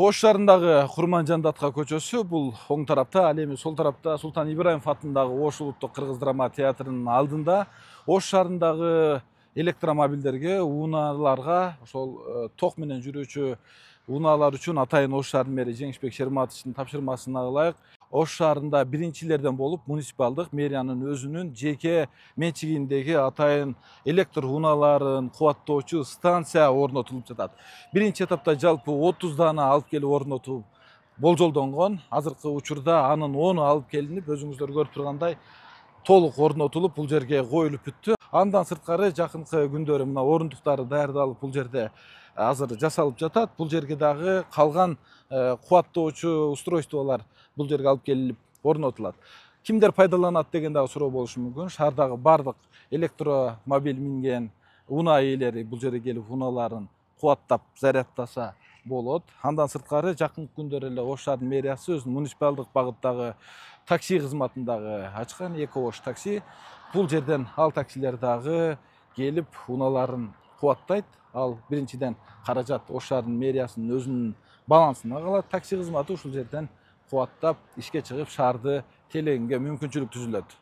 Ош шаарындагы Курманжандатка көчөсү бул оң тарапта, ал эми сол тарапта Султан Ибраимов атындагы Ош улуттук кыргыз драма театрынын алдында. Ош шаарындагы электромобилдерге, унaalарга, ошол ток менен жүрүүчү унаалар үчүн атайын Ош шаарынын мэри Жеңишбек Шерматовичтин тапшырмасына ылайык Ош шаарында биринчилерден болуп муниципалдык мэриянын өзүнүн жеке менчигиндеги атайын электр унааларын кубаттоочу станция орнотулуп жатат. Биринчи этапта жалпы 30 дана алып келип орнотуп болжолдонгон. Азыркы учурда анын 10 алып келинип, өзүңүздөр көрүп тургандай толук орнотулуп бул жерге коюлуп бүттү. Андан сырткары жакынкы күндөрү мына орундуктары даярдалып бул жерде азыр жасалып жатат. Бул жерге дагы калган кубаттоочу устройстволор бул жерге алып келип орнотулат. Кимдер пайдаланат деген дагы суроо болушу мүмкүн. Шаардагы бардык электромобиль минген унаа ээлери бул жерге келип унааларын кубаттап зарядтаса болот. Андан сырткары жакынкы күндөр эле Ош шаарынын мэриясы өзүнүн муниципалдык багыттагы такси кызматын дагы ачкан, Эко Ош такси. Бул жерден ал таксилер дагы келип унааларын кубаттайт. Ал биринчиден каражат Ош шаарынын мэриясынын өзүнүн балансына калат. Такси кызматы ушул жерден кубаттап ишке чыгып шаарды тейлегенге мүмкүнчүлүк түзүлөт.